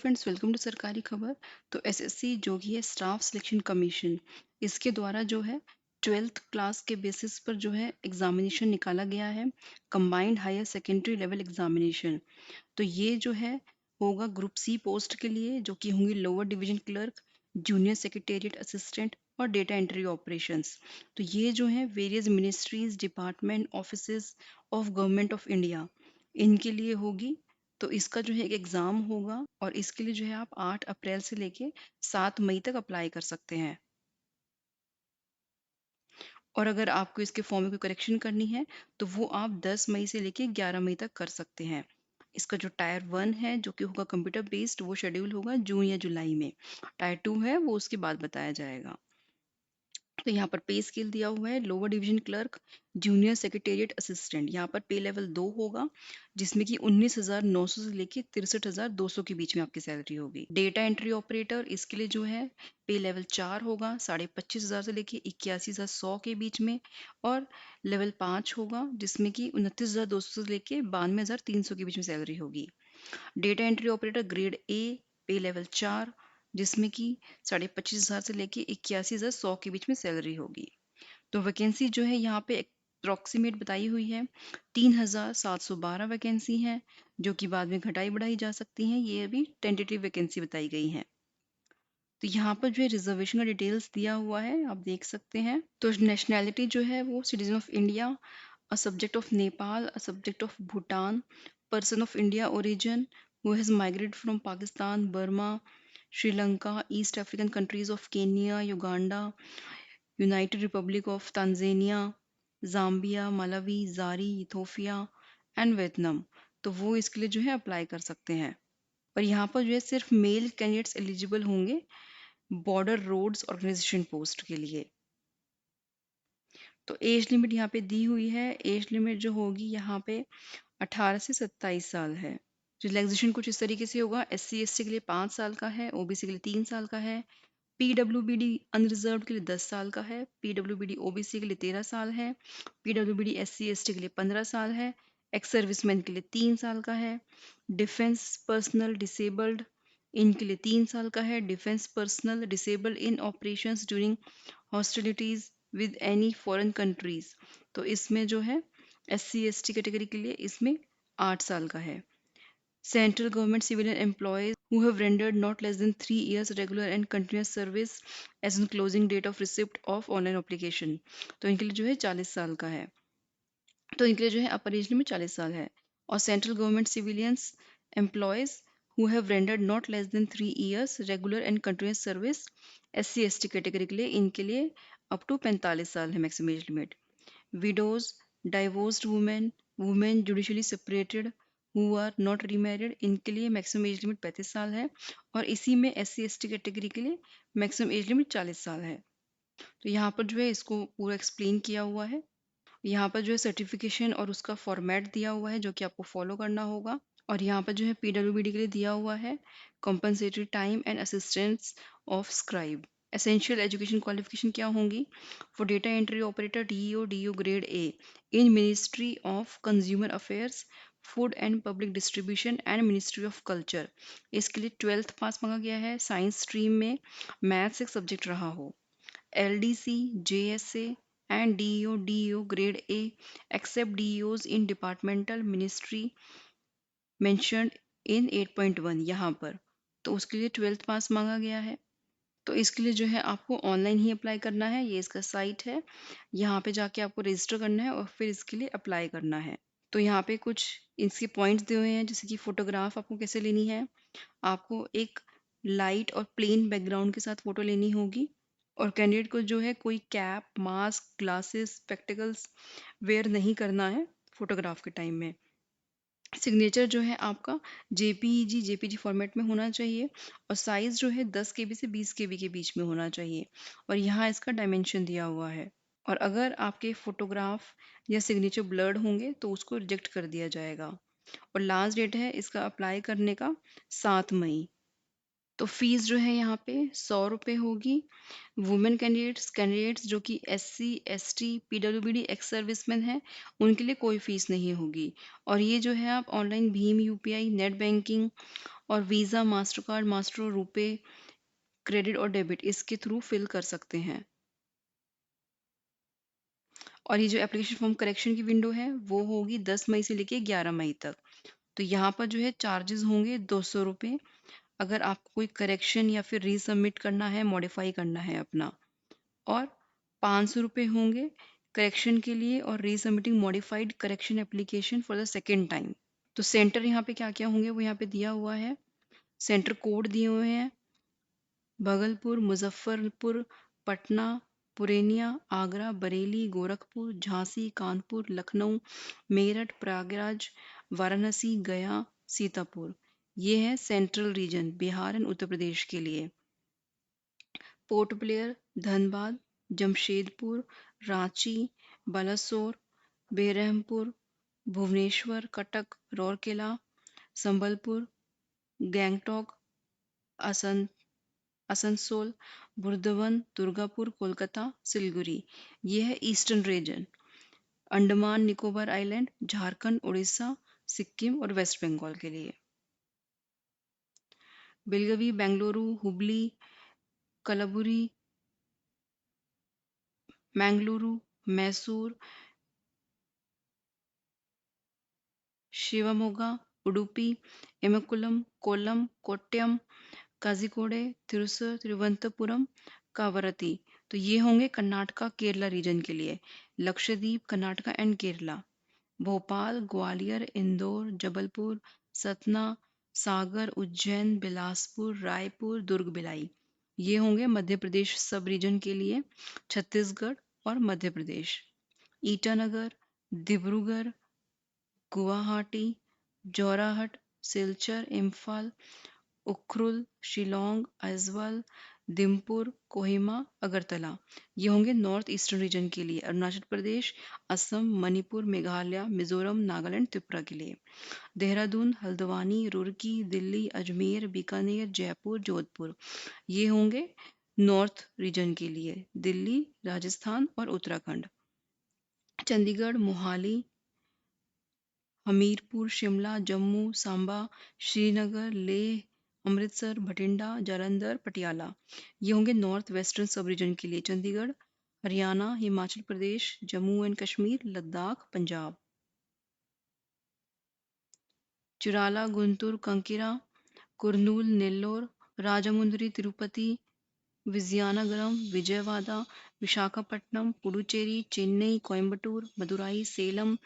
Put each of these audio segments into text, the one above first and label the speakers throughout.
Speaker 1: Friends, welcome to सरकारी खबर। तो एसएससी जो कि है स्टाफ सिलेक्शन कमीशन, इसके द्वारा जो है 12th क्लास के बेसिस पर जो है एग्जामिनेशन निकाला गया है, combined higher secondary level examination. तो ये जो है होगा ग्रुप सी पोस्ट के लिए, जो कि होंगी lower division clerk, junior secretariat assistant और डेटा एंट्री ऑपरेशंस। तो ये जो है various ministries, department, offices of government of India, इनके लिए होगी। तो इसका जो है एक एग्ज़ाम होगा और इसके लिए जो है आप 8 अप्रैल से लेके 7 मई तक अप्लाई कर सकते हैं। और अगर आपको इसके फॉर्म में कोई करेक्शन करनी है तो वो आप 10 मई से लेके 11 मई तक कर सकते हैं। इसका जो टायर 1 है जो कि होगा कंप्यूटर बेस्ड, वो शेड्यूल होगा जून या जुलाई में। टायर 2 है वो उसके बाद बताया जाएगा। तो यहाँ पर पे स्केल दिया हुआ है, lower division clerk, junior secretariat assistant, यहाँ पर पे लेवल 2 होगा, जिसमें कि 19,900 से लेके 63,200 के बीच में आपकी सैलरी होगी। डेटा एंट्री ऑपरेटर, इसके लिए जो है पे लेवल 4 होगा, 25,500 से लेके 81,100 के बीच में। और लेवल 5 होगा, जिसमें कि 29,200 से लेके 92,300 के बीच में सैलरी होगी। Data entry operator grade A, पे लेवल 4, जिसमें कि 25,500 से लेके 81,100 के बीच में सैलरी होगी। तो वैकेंसी जो है यहाँ पे अप्रॉक्सीमेट बताई हुई है, 3,712 वैकेंसी हैं, जो कि बाद में घटाई बढ़ाई जा सकती हैं। ये अभी टेंटेटिव वैकेंसी बताई गई हैं। तो यहाँ पर जो है रिजर्वेशन का डिटेल्स दिया हुआ है, आप देख सकते हैं। तो नेशनैलिटी जो है वो citizen of India, a subject of Nepal, a subject of Bhutan, person of India origin who has migrated from Pakistan, Burma, Sri Lanka, East African countries of Kenya, Uganda, United Republic of Tanzania, Zambia, Malawi, Zari, Ethiopia and Vietnam. तो वो इसके लिए जो है apply कर सकते हैं। और यहाँ पर जो है सिर्फ मेल कैंडिडेट्स एलिजिबल होंगे बॉर्डर रोड्स ऑर्गेनाइजेशन पोस्ट के लिए। तो एज लिमिट यहाँ पे दी हुई है, एज लिमिट जो होगी यहाँ पे 18 से 27 साल है। रिलैक्सेशन कुछ इस तरीके से होगा, SC ST के लिए 5 साल का है, OBC के लिए 3 साल का है, PWBD अनरिजर्व्ड के लिए 10 साल का है, PWBD OBC के लिए 13 साल है, PWBD SC ST के लिए 15 साल है, एक्स सर्विसमैन के लिए 3 साल का है, डिफेंस पर्सनल डिसेबल्ड इनके लिए 3 साल का है, defence personnel disabled in operations during hostilities with any foreign countries, तो इसमें जो है SC ST कैटेगरी के लिए इसमें 8 साल का है। Central government civilian employees who have rendered not less than 3 years regular and continuous service as on closing date of receipt of online application, तो इनके लिए जो है 40 साल का है। तो इनके लिए जो है अपर एज लिमिट 40 साल है। और central government civilians employees who have rendered not less than 3 years regular and continuous service, SC ST category के लिए इनके लिए अप टू 45 साल है maximum age limit. Widows, divorced women, women judicially separated who are not remarried, इनके लिए maximum age limit 35 साल है। और इसी में SC ST कैटेगरी के लिए मैक्सिमम एज लिमिट 40 साल है। तो यहाँ पर जो है इसको पूरा एक्सप्लेन किया हुआ है। यहाँ पर जो है सर्टिफिकेशन और उसका फॉर्मेट दिया हुआ है जो कि आपको फॉलो करना होगा। और यहाँ पर जो है PWBD के लिए दिया हुआ है compensatory time and assistance of scribe. Essential education qualification क्या होंगी? For data entry operator DO grade A in ministry of consumer affairs, food and public distribution and ministry of culture, इसके लिए 12th पास मांगा गया है, साइंस स्ट्रीम में maths एक subject रहा हो। LDC, JSA and DEO grade A except DEOs in departmental ministry mentioned in 8.1 यहाँ पर, तो उसके लिए 12th पास मांगा गया है। तो इसके लिए जो है आपको ऑनलाइन ही अप्लाई करना है, ये इसका साइट है, यहाँ पे जाके आपको रजिस्टर करना है और फिर इसके लिए अप्लाई करना है। तो यहाँ पे कुछ इसके पॉइंट्स दिए हुए हैं, जैसे कि फोटोग्राफ आपको कैसे लेनी है। आपको एक लाइट और प्लेन बैकग्राउंड के साथ फोटो लेनी होगी। और कैंडिडेट को जो है कोई cap, mask, glasses, spectacles wear नहीं करना है फोटोग्राफ के टाइम में। सिग्नेचर जो है आपका JPG फॉर्मेट में होना चाहिए और साइज जो है 10 KB से 20 KB के बीच में होना चाहिए। और यहाँ इसका डायमेंशन दिया हुआ है। और अगर आपके फोटोग्राफ या सिग्नेचर ब्लर्ड होंगे तो उसको रिजेक्ट कर दिया जाएगा। और लास्ट डेट है इसका अप्लाई करने का 7 मई। तो फीस जो है यहाँ पे 100 रुपये होगी। वुमेन कैंडिडेट्स जो कि SC, ST, PWBD, ex serviceman हैं, उनके लिए कोई फीस नहीं होगी। और ये जो है आप ऑनलाइन भीम UPI, नेट बैंकिंग और Visa, Mastercard, Master, RuPay, credit और डेबिट इसके थ्रू फिल कर सकते हैं। और ये जो एप्लीकेशन फॉर्म करेक्शन की विंडो है वो होगी 10 मई से लेके 11 मई तक। तो यहाँ पर जो है चार्जेस होंगे 200 रुपये अगर आपको कोई करेक्शन या फिर रीसबमिट करना है, मॉडिफाई करना है अपना, और 500 रुपये होंगे करेक्शन के लिए और resubmitting modified correction application for the second time. तो सेंटर यहाँ पे क्या क्या होंगे वो यहाँ पे दिया हुआ है, सेंटर कोड दिए हुए हैं, भागलपुर, मुजफ्फरपुर, पटना, पुरैनिया, आगरा, बरेली, गोरखपुर, झांसी, कानपुर, लखनऊ, मेरठ, प्रयागराज, वाराणसी, गया, सीतापुर। ये है central region Bihar and Uttar Pradesh के लिए। पोर्ट ब्लेयर, धनबाद, जमशेदपुर, रांची, बालासोर, बेरहमपुर, भुवनेश्वर, कटक, राउरकेला, संबलपुर, गैंगटॉक, असम आसनसोल, बुर्दवन, दुर्गापुर, कोलकाता, सिलगुड़ी। ये है eastern region, Andaman Nicobar island, Jharkhand, Orissa, Sikkim और वेस्ट बंगाल के लिए। बेलगवी, बेंगलुरु, हुबली, कलबुरी, मैंगलुरु, मैसूर, शिवमोगा, उडुपी, एमकुलम, कोल्लम, कोट्टयम, काजिकोडे, तिरुसर, तिरुवनंतपुरम, कावरती। तो ये होंगे कर्नाटका केरला रीजन के लिए। लक्षद्वीप, कर्नाटका एंड केरला। भोपाल, ग्वालियर, इंदौर, जबलपुर, सतना, सागर, उज्जैन, बिलासपुर, रायपुर, दुर्ग, भिलाई। ये होंगे मध्य प्रदेश सब रीजन के लिए, छत्तीसगढ़ और मध्य प्रदेश। ईटानगर, डिब्रूगढ़, गुवाहाटी, जोराहट, सिलचर, इम्फाल, उखरुल, शिलोंग, आइजवाल, दिमपुर, कोहिमा, अगरतला। ये होंगे नॉर्थ ईस्टर्न रीजन के लिए। अरुणाचल प्रदेश, असम, मणिपुर, मेघालय, मिजोरम, नागालैंड, त्रिपुरा के लिए। देहरादून, हल्द्वानी, रुड़की, दिल्ली, अजमेर, बीकानेर, जयपुर, जोधपुर। ये होंगे नॉर्थ रीजन के लिए, दिल्ली, राजस्थान और उत्तराखंड। चंडीगढ़, मोहाली, हमीरपुर, शिमला, जम्मू, सांबा, श्रीनगर, लेह, अमृतसर, भटिंडा, जालंधर, पटियाला। ये होंगे नॉर्थ वेस्टर्न सब रीजन के लिए, चंडीगढ़, हरियाणा, हिमाचल प्रदेश, जम्मू एंड कश्मीर, लद्दाख, पंजाब। चुराला, गुंटूर, कंकिरा, कुर्नूल, नेल्लोर, राजामुंदरी, तिरुपति, विजयनगरम, विजयवाड़ा, विशाखापट्टनम, पुडुचेरी, चेन्नई, कोयम्बटूर, मदुराई, सेलम,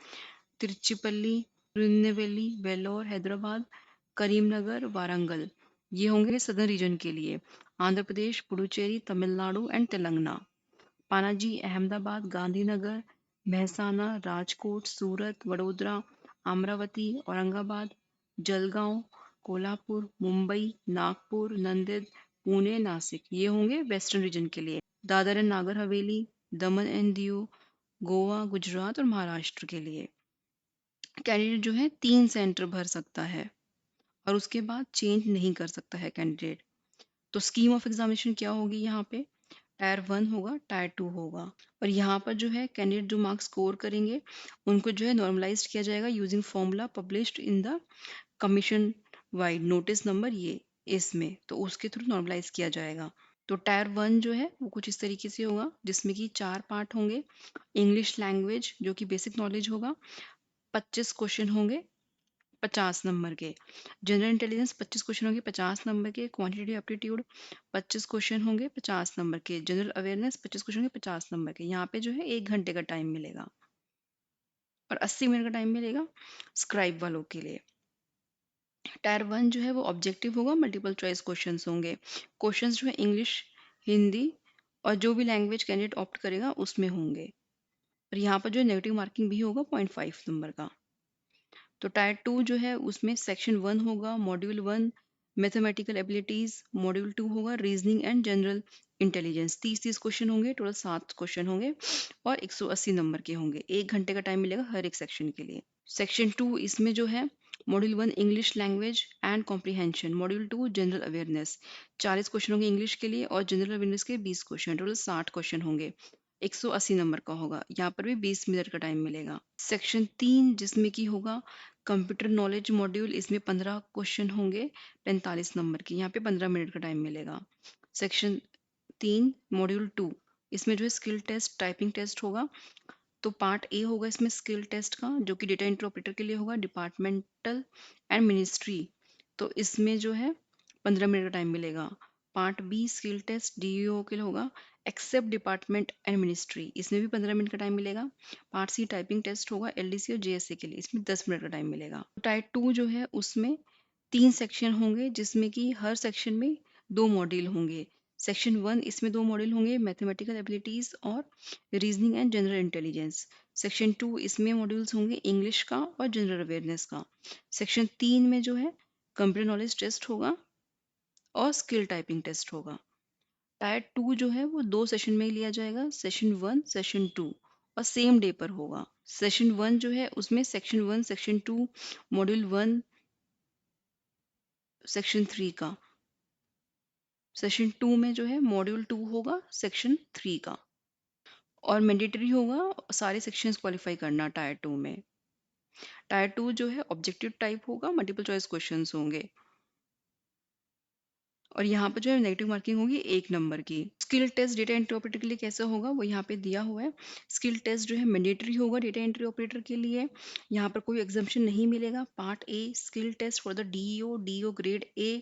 Speaker 1: तिरुचिपल्ली, तिरुनेलवेली, वेल्लोर, हैदराबाद, करीमनगर, वारंगल। ये होंगे सदर्न रीजन के लिए। आंध्र प्रदेश, पुडुचेरी, तमिलनाडु एंड तेलंगाना। पानाजी, अहमदाबाद, गांधीनगर, महसाना, राजकोट, सूरत, वडोदरा, अमरावती, औरंगाबाद, जलगांव, कोल्हापुर, मुंबई, नागपुर, नांदेड़, पुणे, नासिक। ये होंगे वेस्टर्न रीजन के लिए। Dadar and Nagar Haveli, Daman and Diu, Goa, Gujarat और महाराष्ट्र के लिए। कैंडिडेट जो है 3 सेंटर भर सकता है और उसके बाद चेंज नहीं कर सकता है कैंडिडेट। तो स्कीम ऑफ एग्जामिनेशन क्या होगी यहाँ पे, टायर 1 होगा, टायर 2 होगा। और यहाँ पर जो है कैंडिडेट जो मार्क्स स्कोर करेंगे उनको जो है नॉर्मलाइज किया जाएगा using formula published in the commission wide notice number, ये इसमें तो उसके थ्रू नॉर्मलाइज किया जाएगा। तो टायर 1 जो है वो कुछ इस तरीके से होगा जिसमें कि 4 पार्ट होंगे। इंग्लिश लैंग्वेज जो कि बेसिक नॉलेज होगा, 25 क्वेश्चन होंगे 50 नंबर के। जनरल इंटेलिजेंस 25 क्वेश्चन होंगे 50 नंबर के। क्वांटिटेटिव एप्टीट्यूड 25 क्वेश्चन होंगे 50 नंबर के। जनरल अवेयरनेस 25 क्वेश्चन होंगे 50 नंबर के। यहाँ पे जो है 1 घंटे का टाइम मिलेगा और 80 मिनट का टाइम मिलेगा स्क्राइब वालों के लिए। टायर 1 जो है वो ऑब्जेक्टिव होगा, मल्टीपल चॉइस क्वेश्चंस होंगे। क्वेश्चंस जो है इंग्लिश, हिंदी और जो भी लैंग्वेज कैंडिडेट ऑप्ट करेगा उसमें होंगे। और यहाँ पर जो है नेगेटिव मार्किंग भी होगा 0.5 नंबर का। तो टायर 2 जो है उसमें सेक्शन 1 होगा, मॉड्यूल 1 मैथमेटिकल एबिलिटीज, मॉड्यूल 2 होगा reasoning and general intelligence. 30-30 question होंगे, टोटल 7 क्वेश्चन होंगे और 180 नंबर के होंगे। 1 घंटे का टाइम मिलेगा हर एक सेक्शन के लिए। सेक्शन 2 इसमें जो है module 1 English language and comprehension, module 2 general awareness. 40 question होंगे इंग्लिश के लिए और जनरल अवेयरनेस के 20 क्वेश्चन, टोटल 60 क्वेश्चन होंगे। 180 नंबर का होगा। यहाँ पर भी 20 मिनट का टाइम मिलेगा। सेक्शन 3 जिसमें कि होगा कंप्यूटर नॉलेज मॉड्यूल, इसमें 15 क्वेश्चन होंगे 45 नंबर की। यहाँ पे 15 मिनट का टाइम मिलेगा। सेक्शन 3 मॉड्यूल 2, इसमें जो है स्किल टेस्ट टाइपिंग टेस्ट होगा। तो पार्ट ए होगा इसमें स्किल टेस्ट का, जो कि डेटा एंट्री ऑपरेटर के लिए होगा, डिपार्टमेंटल एंड मिनिस्ट्री। तो इसमें जो है 15 मिनट का टाइम मिलेगा। Part B skill test DEO के लिए होगा, एक्सेप्ट डिपार्टमेंट एंड मिनिस्ट्री, इसमें भी 15 मिनट का टाइम मिलेगा। पार्ट सी टाइपिंग टेस्ट होगा एलडीसी और जेएसए के लिए, इसमें 10 मिनट का टाइम मिलेगा। टाइप 2 जो है उसमें 3 सेक्शन होंगे, जिसमें कि हर सेक्शन में 2 मॉड्यूल होंगे। सेक्शन 1 इसमें 2 मॉड्यूल होंगे, मैथमेटिकल एबिलिटीज और reasoning and general intelligence. Section 2 इसमें मॉड्यूल्स होंगे इंग्लिश का और जनरल अवेयरनेस का। सेक्शन 3 में जो है कंप्यूटर नॉलेज टेस्ट होगा और स्किल टाइपिंग टेस्ट होगा। टायर 2 जो है वो 2 सेशन में ही लिया जाएगा, सेशन 1 सेशन 2, और सेम डे पर होगा। सेशन 1 जो है उसमें सेक्शन 1 सेक्शन 2 मॉड्यूल 1 सेक्शन 3 का। सेशन 2 में जो है मॉड्यूल 2 होगा सेक्शन 3 का, और मैंडेटरी होगा सारे सेक्शंस क्वालिफाई करना टायर 2 में। टायर 2 जो है ऑब्जेक्टिव टाइप होगा, मल्टीपल चॉइस क्वेश्चंस होंगे, और यहाँ पर जो है नेगेटिव मार्किंग होगी 1 नंबर की। Skill test data entry operator के लिए कैसे होगा वो यहाँ पे दिया हुआ है। स्किल टेस्ट जो है मैंडेटरी होगा डेटा एंट्री ऑपरेटर के लिए, यहाँ पर कोई एग्जाम्पशन नहीं मिलेगा। Part A skill test for the DEO grade A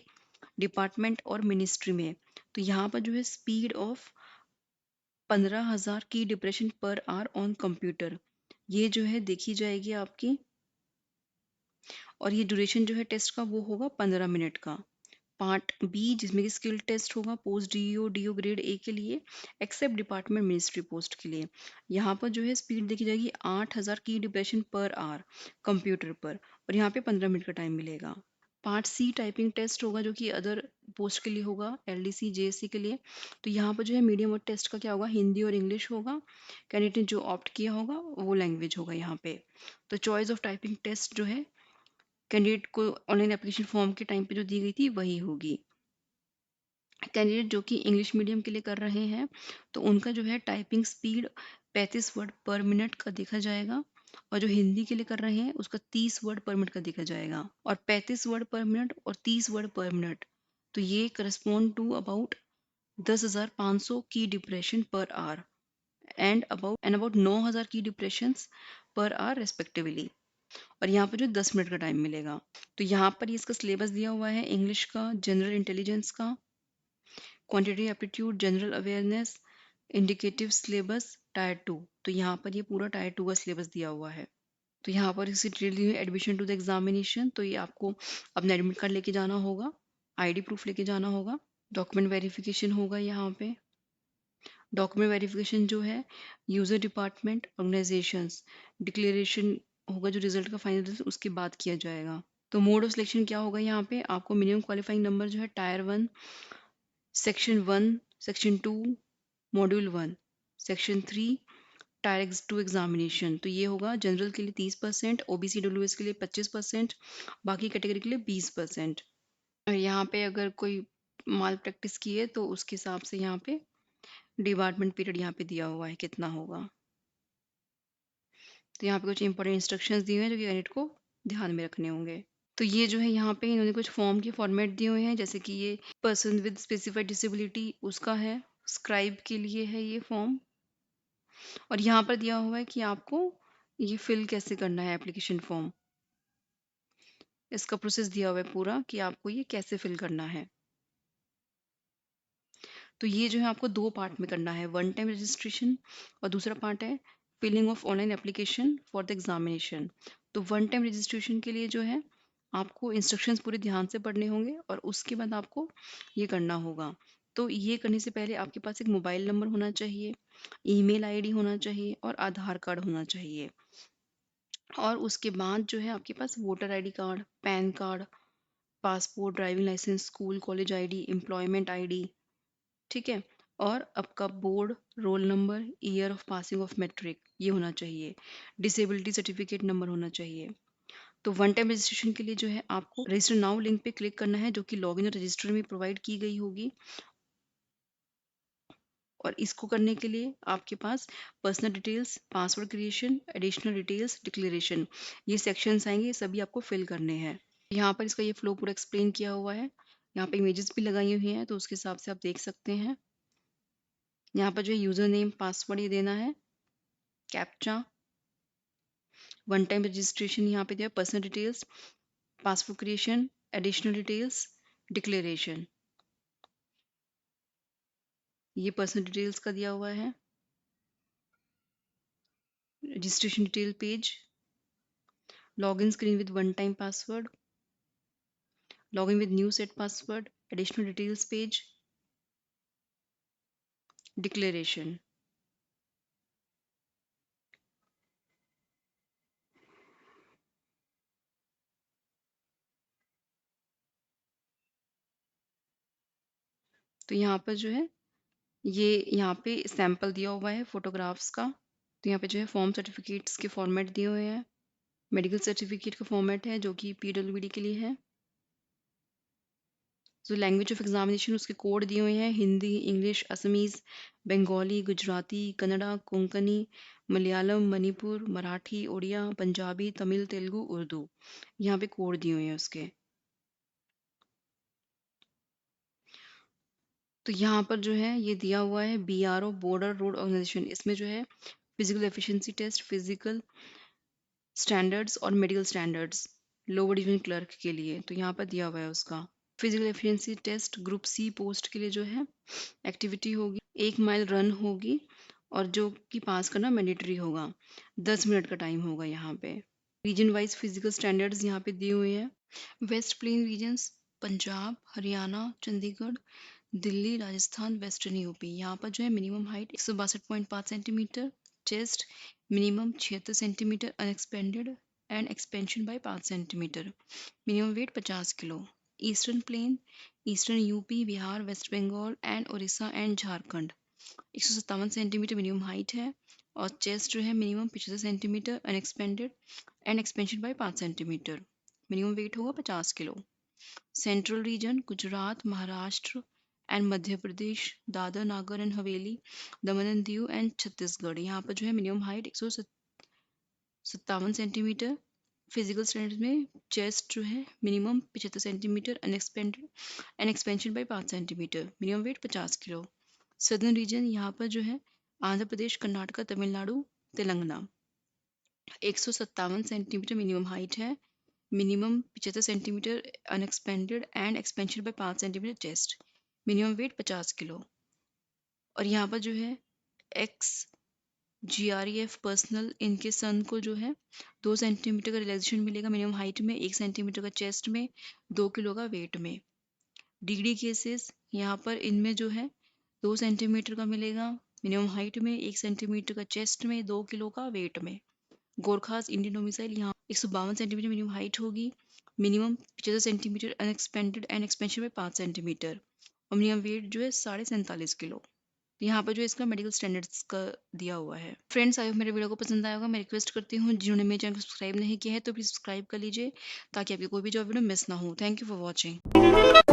Speaker 1: department और मिनिस्ट्री में, तो यहाँ पर जो है स्पीड ऑफ 15,000 की depression per hour on computer, ये जो है देखी जाएगी आपकी, और ये ड्यूरेशन जो है टेस्ट का वो होगा 15 मिनट का। पार्ट बी जिसमें कि स्किल टेस्ट होगा पोस्ट डीईओ ग्रेड ए के लिए, एक्सेप्ट डिपार्टमेंट मिनिस्ट्री पोस्ट के लिए, यहाँ पर जो है स्पीड देखी जाएगी 8,000 की डिप्रेशन पर आवर कंप्यूटर पर, और यहाँ पे 15 मिनट का टाइम मिलेगा। पार्ट सी टाइपिंग टेस्ट होगा, जो कि अदर पोस्ट के लिए होगा, एलडीसी जेएससी के लिए। तो यहाँ पर जो है मीडियम और टेस्ट का क्या होगा, हिंदी और इंग्लिश होगा। कैंडिडेट ने जो ऑप्ट किया होगा वो लैंग्वेज होगा यहाँ पे। तो चॉइस ऑफ टाइपिंग टेस्ट जो है कैंडिडेट को ऑनलाइन एप्लीकेशन फॉर्म के टाइम पे जो दी गई थी वही होगी। कैंडिडेट जो कि इंग्लिश मीडियम के लिए कर रहे हैं तो उनका जो है टाइपिंग स्पीड 35 वर्ड पर मिनट का देखा जाएगा, और जो हिंदी के लिए कर रहे हैं उसका 30 वर्ड पर मिनट का देखा जाएगा, और 35 वर्ड पर मिनट और 30 वर्ड पर मिनट, तो ये करस्पॉन्ड टू अबाउट 10,500 की depression per hour and about 9,000 की डिप्रेशन पर आवर रेस्पेक्टिवली, और यहाँ पर जो 10 मिनट का टाइम मिलेगा। तो यहाँ पर इसका सिलेबस दिया हुआ है इंग्लिश का, जनरल इंटेलिजेंस का, quantity aptitude, general awareness, indicative syllabus, tyre 2। तो यहाँ पर ये पूरा टायर 2 का सिलेबस दिया हुआ है। तो यहाँ पर इसी डिटेल दी हुई एडमिशन टू द एग्जामिनेशन, तो ये आपको अपना एडमिट कार्ड लेके जाना होगा, आईडी प्रूफ लेके जाना होगा, डॉक्यूमेंट वेरिफिकेशन होगा यहाँ पे। डॉक्यूमेंट वेरिफिकेशन जो है यूजर डिपार्टमेंट ऑर्गेनाइजेशंस डिक्लेरेशन होगा, जो रिजल्ट का फाइनल रिजल्ट उसके बाद किया जाएगा। तो मोड ऑफ सिलेक्शन क्या होगा, यहाँ पे आपको मिनिमम क्वालिफाइंग नंबर जो है tyre 1 section 1 section 2 module 1 section 3 tyre 2 examination, तो ये होगा जनरल के लिए 30%, ओबीसी डब्ल्यूएस के लिए 25%, बाकी कैटेगरी के लिए 20%। और यहाँ पे अगर कोई माल प्रैक्टिस की है तो उसके हिसाब से यहाँ पे डिपार्टमेंट पीरियड यहाँ पे दिया हुआ है कितना होगा। तो यहाँ पे कुछ इंपॉर्टेंट इंस्ट्रक्शंस दिए हुए हैं जो कि कैंडिडेट को ध्यान में रखने होंगे। तो ये जो है यहाँ पे इन्होंने कुछ फॉर्म के फॉर्मेट दिए हुए हैं, जैसे कि ये पर्सन विद स्पेसिफाइड डिसेबिलिटी उसका है, स्क्राइब के लिए है ये फॉर्म, और यहाँ पर दिया हुआ है कि आपको ये फिल कैसे करना है एप्लीकेशन फॉर्म, इसका प्रोसेस दिया हुआ है पूरा कि आपको ये कैसे फिल करना है। तो ये जो है आपको 2 पार्ट में करना है, वन टाइम रजिस्ट्रेशन और दूसरा पार्ट है filling of online application for the examination. तो वन टाइम रजिस्ट्रेशन के लिए जो है आपको इंस्ट्रक्शंस पूरे ध्यान से पढ़ने होंगे और उसके बाद आपको ये करना होगा। तो ये करने से पहले आपके पास एक मोबाइल नंबर होना चाहिए, ईमेल आईडी होना चाहिए और आधार कार्ड होना चाहिए, और उसके बाद जो है आपके पास voter ID card, PAN card, passport, driving licence, school college ID, employment ID, ठीक है, और आपका board roll number, year of passing of matric ये होना चाहिए, डिसेबिलिटी सर्टिफिकेट नंबर होना चाहिए। तो वन टाइम रजिस्ट्रेशन के लिए जो है आपको रजिस्टर नाउ लिंक पे क्लिक करना है, जो कि लॉगिन और रजिस्टर में प्रोवाइड की गई होगी। और इसको करने के लिए आपके पास personal details, password creation, additional details, declaration, ये सेक्शंस आएंगे, ये सभी आपको फिल करने हैं। यहाँ पर इसका ये फ्लो पूरा एक्सप्लेन किया हुआ है। यहाँ पे इमेजेस भी लगाई हुई हैं, तो उसके हिसाब से आप देख सकते हैं। यहाँ पर जो है यूजर नेम, पासवर्ड ये देना है, कैप्चा, वन टाइम रजिस्ट्रेशन, यहाँ पे जो है personal details, password creation, additional details, declaration, ये पर्सनल डिटेल्स का दिया हुआ है। Registration detail page, login screen with one time password, login with new set password, additional details page, declaration। तो यहाँ पर जो है ये यहाँ पे सैंपल दिया हुआ है फोटोग्राफ्स का। तो यहाँ पे जो है फॉर्म सर्टिफिकेट्स के फॉर्मेट दिए हुए हैं। मेडिकल सर्टिफिकेट का फॉर्मेट है, जो कि पीडब्ल्यूडी के लिए है। जो लैंग्वेज ऑफ एग्जामिनेशन, उसके कोड दिए हुए हैं, हिंदी, इंग्लिश, असमीज, बंगाली, गुजराती, कन्नड़ा, कोंकणी, मलयालम, मणिपुर, मराठी, उड़िया, पंजाबी, तमिल, तेलुगु, उर्दू, यहाँ पे कोड दिए हुए हैं उसके। तो यहाँ पर जो है ये दिया हुआ है BRO, बॉर्डर रोड ऑर्गेनाइजेशन। इसमें जो है physical efficiency test, physical standards और medical standards lower division clerk के लिए, तो यहाँ पर दिया हुआ है उसका। Physical efficiency test group C post के लिए जो है एक्टिविटी होगी, 1 माइल रन होगी, और जो कि पास करना मैंडेटरी होगा। 10 मिनट का टाइम होगा यहाँ पे। रीजन वाइज फिजिकल स्टैंडर्ड्स यहाँ पे दिए हुए हैं। West plain regions, Punjab, Haryana, Chandigarh, Delhi, Rajasthan, western UP, यहाँ पर जो है minimum height 162.5 centimetre, chest minimum 76 centimetre unexpanded and expansion by 5 centimetre, minimum weight 50 kilo. Eastern plain, eastern UP, Bihar, West Bengal and Orissa and Jharkhand, 157 centimetre minimum height है, और चेस्ट जो है minimum 75 centimetre unexpanded and expansion by 5 centimetre, minimum weight होगा 50 kilo. Central region, Gujarat, Maharashtra and Madhya Pradesh, Dadra Nagar and Haveli, Daman and Diu and Chhattisgarh, यहाँ पर जो है minimum height 157 centimetre. Physical standard में चेस्ट जो है minimum 75 centimetre unexpanded and expansion by 5 centimetre, minimum weight 50 kilo. Southern region, यहाँ पर जो है Andhra Pradesh, Karnataka, Tamil Nadu, Telangana, 157 centimetre minimum height है, minimum 75 centimetre unexpanded and expansion by 5 centimetre chest, minimum weight 50 kilo. और यहाँ पर जो है एक्स GREF पर्सनल, इनके सन को जो है 2 सेंटीमीटर का रिलैक्सेशन मिलेगा मिनिमम हाइट में, 1 सेंटीमीटर का चेस्ट में, 2 किलो का वेट में। DD केसेस, यहाँ पर इनमें जो है 2 सेंटीमीटर का मिलेगा मिनिमम हाइट में, 1 सेंटीमीटर का चेस्ट में, 2 किलो का वेट में। गोरखास इंडियन डोमिसाइल, यहाँ 152 सेंटीमीटर मिनिमम हाइट होगी, minimum 75 centimetre unexpanded and expansion में 5 सेंटीमीटर, और मिनिमम वेट जो है 47 किलो। यहाँ पर जो इसका मेडिकल स्टैंडर्ड्स का दिया हुआ है। फ्रेंड्स, आई होप मेरे वीडियो को पसंद आया होगा। मैं रिक्वेस्ट करती हूँ जिन्होंने मेरे चैनल को सब्सक्राइब नहीं किया है तो प्लीज़ सब्सक्राइब कर लीजिए, ताकि आपकी कोई भी जॉब वीडियो मिस ना हो। Thank you for watching.